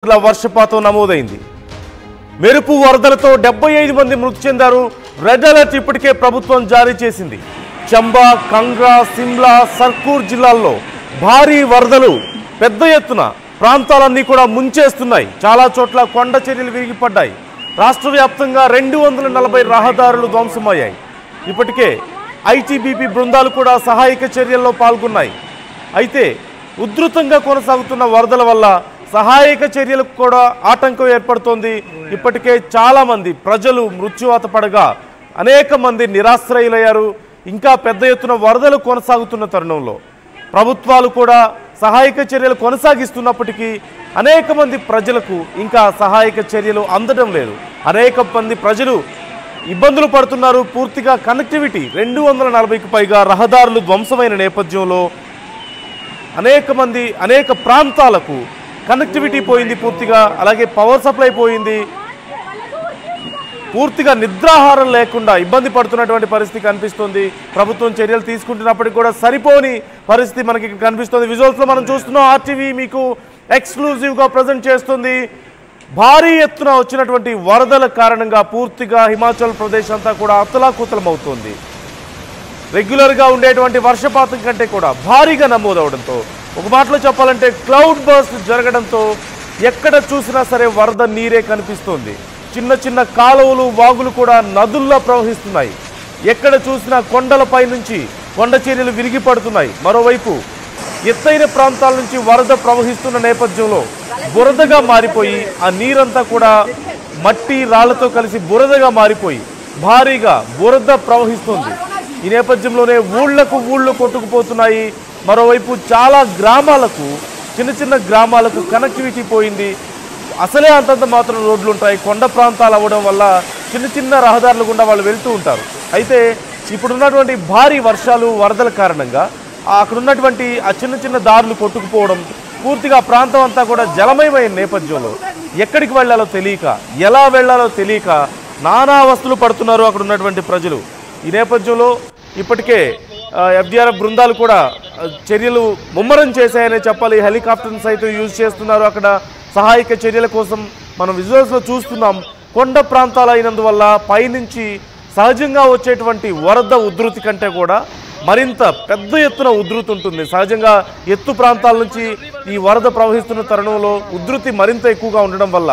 వర్షపాతం నమోదైంది. మెరుపు వరదలతో 75 మంది మృతి చెందారు. రెడ్ అలర్ట్ ఇప్పటికే ప్రభుత్వం జారీ చేసింది. చంబా, కంగ్రా, సిమ్లా, సర్కూర్ జిల్లాల్లో భారీ వరదలు పెద్ద ఎత్తున ప్రాంతాలన్నీ కూడా ముంచేస్తున్నాయి. చాలా చోట్ల కొండ చర్యలు విరిగిపడ్డాయి. రాష్ట్ర వ్యాప్తంగా 240 రహదారులు ధ్వంసమయ్యాయి. ఇప్పటికే ఐటీబీపీ బృందాలు కూడా సహాయక చర్యల్లో పాల్గొన్నాయి. అయితే ఉధృతంగా కొనసాగుతున్న వరదల వల్ల సహాయక చర్యలకు కూడా ఆటంకం ఏర్పడుతోంది. ఇప్పటికే చాలామంది ప్రజలు మృత్యువాత పడగా అనేక మంది నిరాశ్రయులయ్యారు. ఇంకా పెద్ద ఎత్తున వరదలు కొనసాగుతున్న తరుణంలో ప్రభుత్వాలు కూడా సహాయక చర్యలు కొనసాగిస్తున్నప్పటికీ అనేక మంది ప్రజలకు ఇంకా సహాయక చర్యలు అందడం లేదు. అనేక మంది ప్రజలు ఇబ్బందులు పడుతున్నారు. పూర్తిగా కనెక్టివిటీ 240కి పైగా రహదారులు ధ్వంసమైన నేపథ్యంలో అనేక ప్రాంతాలకు కనెక్టివిటీ పోయింది పూర్తిగా. అలాగే పవర్ సప్లై పోయింది. పూర్తిగా నిద్రాహారం లేకుండా ఇబ్బంది పడుతున్నటువంటి పరిస్థితి కనిపిస్తుంది. ప్రభుత్వం చర్యలు తీసుకుంటున్నప్పటికీ కూడా సరిపోని పరిస్థితి మనకి కనిపిస్తుంది. విజువల్స్లో మనం చూస్తున్నాం. ఆర్టీవీ మీకు ఎక్స్క్లూజివ్గా ప్రజెంట్ చేస్తుంది. భారీ ఎత్తున వచ్చినటువంటి వరదల కారణంగా పూర్తిగా హిమాచల్ ప్రదేశ్ అంతా కూడా అతలాకుతలమవుతోంది. రెగ్యులర్గా ఉండేటువంటి వర్షపాతం కంటే కూడా భారీగా నమోదవడంతో, ఒక మాటలో చెప్పాలంటే క్లౌడ్ బర్స్ట్ జరగడంతో ఎక్కడ చూసినా సరే వరద నీరే కనిపిస్తోంది. చిన్న చిన్న కాలువలు, వాగులు కూడా నదుల్లో ప్రవహిస్తున్నాయి. ఎక్కడ చూసినా కొండలపై నుంచి కొండ చర్యలు విరిగి పడుతున్నాయి. మరోవైపు ఎత్తైన ప్రాంతాల నుంచి వరద ప్రవహిస్తున్న నేపథ్యంలో బురదగా మారిపోయి ఆ నీరంతా కూడా మట్టి రాళ్లతో కలిసి బురదగా మారిపోయి భారీగా బురద ప్రవహిస్తుంది. ఈ నేపథ్యంలోనే ఊళ్ళు కొట్టుకుపోతున్నాయి. మరోవైపు చాలా గ్రామాలకు, చిన్న చిన్న గ్రామాలకు కనెక్టివిటీ పోయింది. అసలే అంతంత మాత్రం రోడ్లు ఉంటాయి. కొండ ప్రాంతాలు అవ్వడం వల్ల చిన్న చిన్న రహదారులు గుండా వాళ్ళు వెళ్తూ ఉంటారు. అయితే ఇప్పుడున్నటువంటి భారీ వర్షాలు, వరదల కారణంగా అక్కడున్నటువంటి ఆ చిన్న చిన్న దారులు కొట్టుకుపోవడం, పూర్తిగా ప్రాంతం అంతా కూడా జలమయమైన నేపథ్యంలో ఎక్కడికి వెళ్ళాలో తెలియక, ఎలా వెళ్ళాలో తెలియక నానా అవస్థలు పడుతున్నారు అక్కడ ఉన్నటువంటి ప్రజలు. ఈ నేపథ్యంలో ఇప్పటికే ఎఫ్డీఆర్ఎఫ్ బృందాలు కూడా చర్యలు ముమ్మరం చేశాయనే చెప్పాలి. హెలికాప్టర్ని సైతం యూజ్ చేస్తున్నారు అక్కడ సహాయక చర్యల కోసం. మనం విజువల్స్లో చూస్తున్నాం. కొండ ప్రాంతాలు అయినందువల్ల పైనుంచి సహజంగా వచ్చేటువంటి వరద ఉధృతి కంటే కూడా మరింత పెద్ద ఎత్తున ఉధృతి ఉంటుంది. సహజంగా ఎత్తు ప్రాంతాల నుంచి ఈ వరద ప్రవహిస్తున్న తరుణంలో ఉధృతి మరింత ఎక్కువగా ఉండడం వల్ల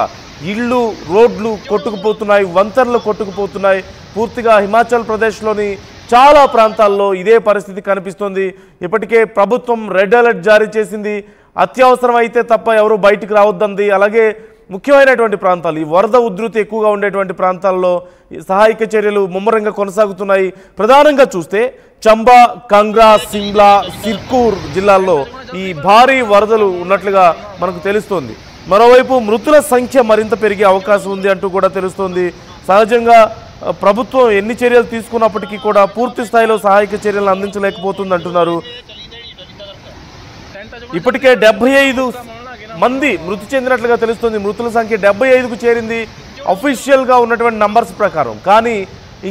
ఇళ్ళు, రోడ్లు కొట్టుకుపోతున్నాయి, వంతెనలు కొట్టుకుపోతున్నాయి. పూర్తిగా హిమాచల్ ప్రదేశ్లోని చాలా ప్రాంతాల్లో ఇదే పరిస్థితి కనిపిస్తుంది. ఇప్పటికే ప్రభుత్వం రెడ్ అలర్ట్ జారీ చేసింది. అత్యవసరం అయితే తప్ప ఎవరు బయటికి రావద్దంది. అలాగే ముఖ్యమైనటువంటి ప్రాంతాలు, ఈ వరద ఉధృతి ఎక్కువగా ఉండేటువంటి ప్రాంతాల్లో సహాయక చర్యలు ముమ్మరంగా కొనసాగుతున్నాయి. ప్రధానంగా చూస్తే చంబా, కంగ్రా, సిమ్లా, సిర్కూర్ జిల్లాల్లో ఈ భారీ వరదలు ఉన్నట్లుగా మనకు తెలుస్తోంది. మరోవైపు మృతుల సంఖ్య మరింత పెరిగే అవకాశం ఉంది అంటూ కూడా తెలుస్తోంది. సహజంగా ప్రభుత్వం ఎన్ని చర్యలు తీసుకున్నప్పటికీ కూడా పూర్తి స్థాయిలో సహాయక చర్యలను అందించలేకపోతుంది అంటున్నారు. ఇప్పటికే 75 మంది మృతి చెందినట్లుగా తెలుస్తుంది. మృతుల సంఖ్య 75కు చేరింది అఫీషియల్గా ఉన్నటువంటి నంబర్స్ ప్రకారం. కానీ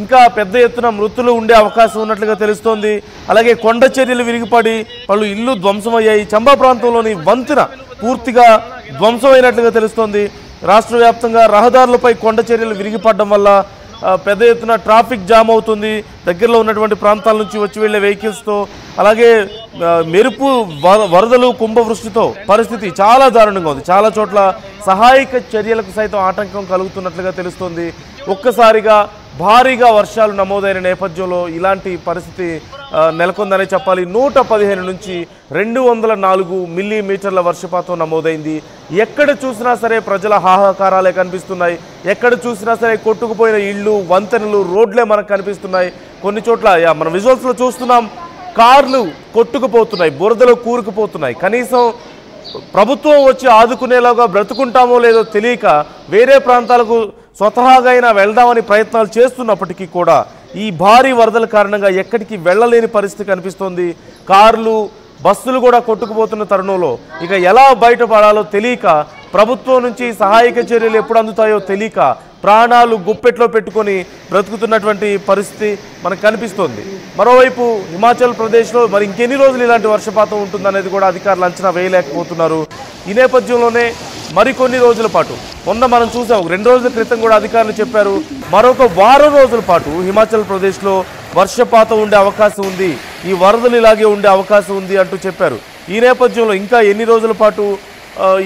ఇంకా పెద్ద ఎత్తున మృతులు ఉండే అవకాశం ఉన్నట్లుగా తెలుస్తోంది. అలాగే కొండ చర్యలు విరిగిపడి పలు ఇల్లు ధ్వంసమయ్యాయి. చంబా ప్రాంతంలోని వంతెన పూర్తిగా ధ్వంసమైనట్లుగా తెలుస్తోంది. రాష్ట్ర వ్యాప్తంగా రహదారులపై కొండ చర్యలు విరిగిపడడం వల్ల పెద్ద ఎత్తున ట్రాఫిక్ జామ్ అవుతుంది. దగ్గరలో ఉన్నటువంటి ప్రాంతాల నుంచి వచ్చి వెళ్లే వెహికల్స్తో. అలాగే మెరుపు వరదలు, కుంభవృష్టితో పరిస్థితి చాలా దారుణంగా ఉంది. చాలా చోట్ల సహాయక చర్యలకు సైతం ఆటంకం కలుగుతున్నట్లుగా తెలుస్తోంది. ఒక్కసారిగా భారీగా వర్షాలు నమోదైన నేపథ్యంలో ఇలాంటి పరిస్థితి నెలకొందనే చెప్పాలి. 115 నుంచి 204 మిల్లీమీటర్ల వర్షపాతం నమోదైంది. ఎక్కడ చూసినా సరే ప్రజల హాహాకారాలే కనిపిస్తున్నాయి. ఎక్కడ చూసినా సరే కొట్టుకుపోయిన ఇళ్ళు, వంతెనలు, రోడ్లే మనకు కనిపిస్తున్నాయి. కొన్ని చోట్ల మనం విజువల్స్లో చూస్తున్నాం, కార్లు కొట్టుకుపోతున్నాయి, బురదలో కూరుకుపోతున్నాయి. కనీసం ప్రభుత్వం వచ్చి ఆదుకునేలాగా బ్రతుకుంటామో లేదో తెలియక వేరే ప్రాంతాలకు స్వతహాగా అయినా వెళ్దామని ప్రయత్నాలు చేస్తున్నప్పటికీ కూడా ఈ భారీ వరదల కారణంగా ఎక్కడికి వెళ్ళలేని పరిస్థితి కనిపిస్తోంది. కార్లు, బస్సులు కూడా కొట్టుకుపోతున్న తరుణంలో ఇక ఎలా బయటపడాలో తెలియక, ప్రభుత్వం నుంచి సహాయక చర్యలు ఎప్పుడు అందుతాయో తెలియక ప్రాణాలు గుప్పెట్లో పెట్టుకొని బ్రతుకుతున్నటువంటి పరిస్థితి మనకు కనిపిస్తోంది. మరోవైపు హిమాచల్ ప్రదేశ్లో మరి ఇంకెన్ని రోజులు ఇలాంటి వర్షపాతం ఉంటుందనేది కూడా అధికారులు అంచనా వేయలేకపోతున్నారు. ఈ నేపథ్యంలోనే మరికొన్ని రోజుల పాటు మొన్న మనం చూసాం 2 రోజుల క్రితం కూడా అధికారులు చెప్పారు మరొక వారం రోజుల పాటు హిమాచల్ ప్రదేశ్లో వర్షపాతం ఉండే అవకాశం ఉంది, ఈ వరదలు ఇలాగే ఉండే అవకాశం ఉంది అంటూ చెప్పారు. ఈ నేపథ్యంలో ఇంకా ఎన్ని రోజుల పాటు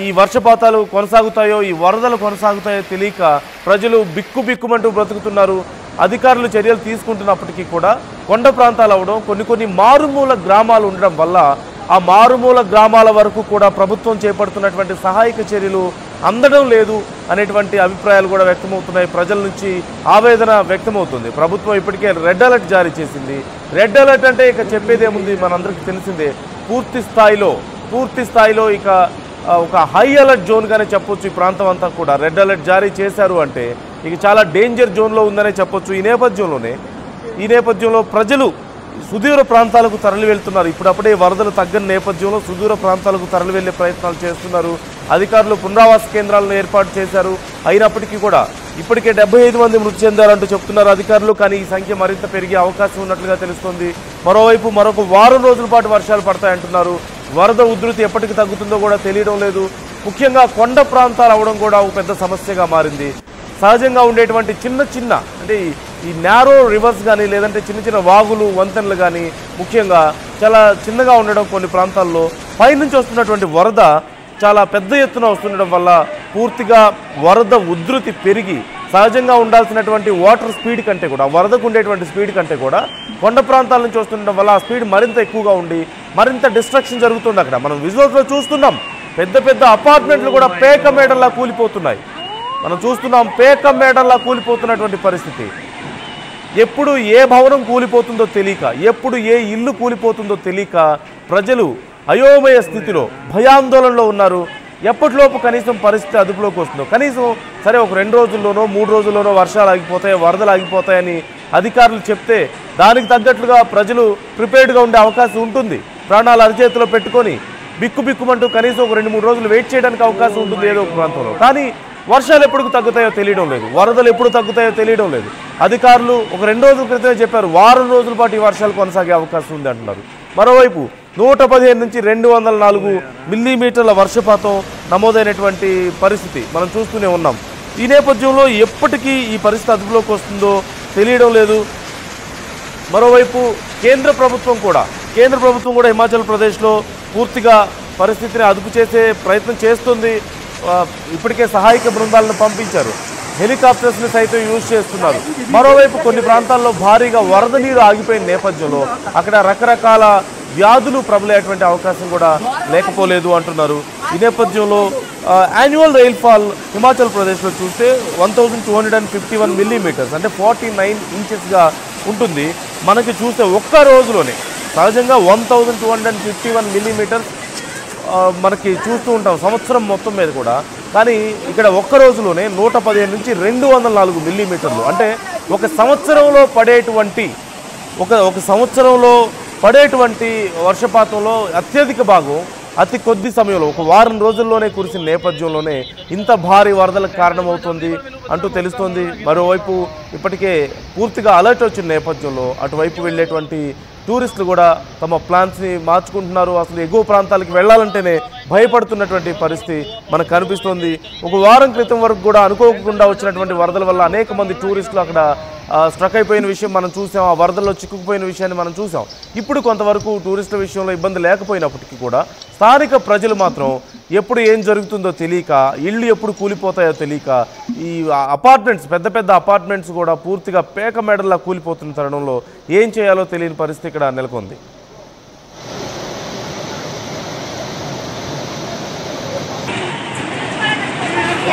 ఈ వర్షపాతాలు కొనసాగుతాయో, ఈ వరదలు కొనసాగుతాయో తెలియక ప్రజలు బిక్కుబిక్కుమంటూ బ్రతుకుతున్నారు. అధికారులు చర్యలు తీసుకుంటున్నప్పటికీ కూడా కొండ ప్రాంతాలు అవడం, కొన్ని మారుమూల గ్రామాలు ఉండడం వల్ల ఆ మారుమూల గ్రామాల వరకు కూడా ప్రభుత్వం చేపడుతున్నటువంటి సహాయక చర్యలు అందడం లేదు అనేటువంటి అభిప్రాయాలు కూడా వ్యక్తమవుతున్నాయి. ప్రజల నుంచి ఆవేదన వ్యక్తమవుతుంది. ప్రభుత్వం ఇప్పటికే రెడ్ అలర్ట్ జారీ చేసింది. రెడ్ అలర్ట్ అంటే ఇక చెప్పేదేముంది, మనందరికీ తెలిసిందే. పూర్తి స్థాయిలో ఇక ఒక హై అలర్ట్ జోన్గానే చెప్పొచ్చు. ఈ ప్రాంతం అంతా కూడా రెడ్ అలర్ట్ జారీ చేశారు అంటే ఇక చాలా డేంజర్ జోన్లో ఉందనే చెప్పొచ్చు. ఈ నేపథ్యంలో ప్రజలు సుదూర ప్రాంతాలకు తరలి వెళ్తున్నారు. ఇప్పుడప్పుడే వరదలు తగ్గని నేపథ్యంలో సుదూర ప్రాంతాలకు తరలి వెళ్లే ప్రయత్నాలు చేస్తున్నారు. అధికారులు పునరావాస కేంద్రాలను ఏర్పాటు చేశారు. అయినప్పటికీ కూడా ఇప్పటికే 75 మంది మృతి చెందారంటూ చెప్తున్నారు అధికారులు. కానీ ఈ సంఖ్య మరింత పెరిగే అవకాశం ఉన్నట్లుగా తెలుస్తోంది. మరోవైపు మరొక వారం రోజుల పాటు వర్షాలు పడతాయంటున్నారు. వరద ఉధృతి ఎప్పటికి తగ్గుతుందో కూడా తెలియడం లేదు. ముఖ్యంగా కొండ ప్రాంతాలు అవడం కూడా ఒక పెద్ద సమస్యగా మారింది. సహజంగా ఉండేటువంటి చిన్న అంటే ఈ నారో రివర్స్ కానీ లేదంటే చిన్న వాగులు వంతెనలు కానీ ముఖ్యంగా చాలా చిన్నగా ఉండడం, కొన్ని ప్రాంతాల్లో పైనుంచి వస్తున్నటువంటి వరద చాలా పెద్ద ఎత్తున వస్తుండడం వల్ల పూర్తిగా వరద ఉధృతి పెరిగి సహజంగా ఉండాల్సినటువంటి వాటర్ స్పీడ్ కంటే కూడా, వరదకు ఉండేటువంటి స్పీడ్ కంటే కూడా కొండ ప్రాంతాల నుంచి వస్తుండడం వల్ల ఆ స్పీడ్ మరింత ఎక్కువగా ఉండి మరింత డిస్ట్రక్షన్ జరుగుతుంది. అక్కడ మనం విజువల్స్లో చూస్తున్నాం, పెద్ద అపార్ట్మెంట్లు కూడా పేక మేడల్లా కూలిపోతున్నాయి. మనం చూస్తున్నాం పేక మేడల్లా కూలిపోతున్నటువంటి పరిస్థితి. ఎప్పుడు ఏ భవనం కూలిపోతుందో తెలియక, ఎప్పుడు ఏ ఇల్లు కూలిపోతుందో తెలియక ప్రజలు అయోమయ స్థితిలో భయాందోళనలో ఉన్నారు. ఎప్పటిలోపు కనీసం పరిస్థితి అదుపులోకి వస్తుందో, కనీసం సరే ఒక 2 రోజుల్లోనో 3 రోజుల్లోనో వర్షాలు ఆగిపోతాయి, వరదలు ఆగిపోతాయని అధికారులు చెప్తే దానికి తగ్గట్లుగా ప్రజలు ప్రిపేర్డ్గా ఉండే అవకాశం ఉంటుంది. ప్రాణాలు అరిచేతిలో పెట్టుకొని బిక్కుమంటూ కనీసం ఒక 2-3 రోజులు వెయిట్ చేయడానికి అవకాశం ఉంటుంది ఏదో ఒక ప్రాంతంలో. కానీ వర్షాలు ఎప్పుడు తగ్గుతాయో తెలియడం లేదు, వరదలు ఎప్పుడు తగ్గుతాయో తెలియడం లేదు. అధికారులు ఒక 2 రోజుల క్రితమే చెప్పారు వారం రోజుల పాటు ఈ వర్షాలు కొనసాగే అవకాశం ఉంది అంటున్నారు. మరోవైపు 115 నుంచి 204 మిల్లీమీటర్ల వర్షపాతం నమోదైనటువంటి పరిస్థితి మనం చూస్తూనే ఉన్నాం. ఈ నేపథ్యంలో ఎప్పటికీ ఈ పరిస్థితి అదుపులోకి వస్తుందో తెలియడం లేదు. మరోవైపు కేంద్ర ప్రభుత్వం కూడా హిమాచల్ ప్రదేశ్లో పూర్తిగా పరిస్థితిని అదుపు చేసే ప్రయత్నం చేస్తుంది. ఇప్పటికే సహాయక బృందాలను పంపించారు, హెలికాప్టర్స్ని సైతం యూజ్ చేస్తున్నారు. మరోవైపు కొన్ని ప్రాంతాల్లో భారీగా వరద నీరు ఆగిపోయిన నేపథ్యంలో అక్కడ రకరకాల వ్యాధులు ప్రబలేటువంటి అవకాశం కూడా లేకపోలేదు అంటున్నారు. ఈ నేపథ్యంలో యాన్యువల్ రెయిన్ఫాల్ హిమాచల్ ప్రదేశ్లో చూస్తే 1251 మిల్లీమీటర్స్ అంటే 49 ఇంచెస్గా ఉంటుంది. మనకి చూస్తే ఒక్క రోజులోనే సహజంగా 1251 మిల్లీమీటర్స్ మనకి చూస్తూ ఉంటాం సంవత్సరం మొత్తం మీద కూడా. కానీ ఇక్కడ ఒక్క రోజులోనే 115 నుంచి 204 మిల్లీమీటర్లు అంటే ఒక సంవత్సరంలో పడేటువంటి వర్షపాతంలో అత్యధిక భాగం అతి కొద్ది సమయంలో ఒక వారం రోజుల్లోనే కురిసిన నేపథ్యంలోనే ఇంత భారీ వరదలకు కారణమవుతుంది అంటూ తెలుస్తోంది. మరోవైపు ఇప్పటికే పూర్తిగా అలర్ట్ వచ్చిన నేపథ్యంలో అటువైపు వెళ్ళేటువంటి టూరిస్టులు కూడా తమ ప్లాన్స్ని మార్చుకుంటున్నారు. అసలు ఎగువ ప్రాంతాలకు వెళ్ళాలంటేనే భయపడుతున్నటువంటి పరిస్థితి మనకు కనిపిస్తోంది. ఒక వారం క్రితం వరకు కూడా అనుకోకుండా వచ్చినటువంటి వరదల వల్ల అనేక మంది టూరిస్టులు అక్కడ స్ట్రక్ అయిపోయిన విషయం మనం చూసాం, ఆ వరదల్లో చిక్కుకుపోయిన విషయాన్ని మనం చూసాం. ఇప్పుడు కొంతవరకు టూరిస్టుల విషయంలో ఇబ్బంది లేకపోయినప్పటికీ కూడా స్థానిక ప్రజలు మాత్రం ఎప్పుడు ఏం జరుగుతుందో తెలియక, ఇళ్ళు ఎప్పుడు కూలిపోతాయో తెలియక ఈ అపార్ట్మెంట్స్ పెద్ద అపార్ట్మెంట్స్ కూడా పూర్తిగా పేక మెడల్లా కూలిపోతున్న తరుణంలో ఏం చేయాలో తెలియని పరిస్థితి ఇక్కడ నెలకొంది.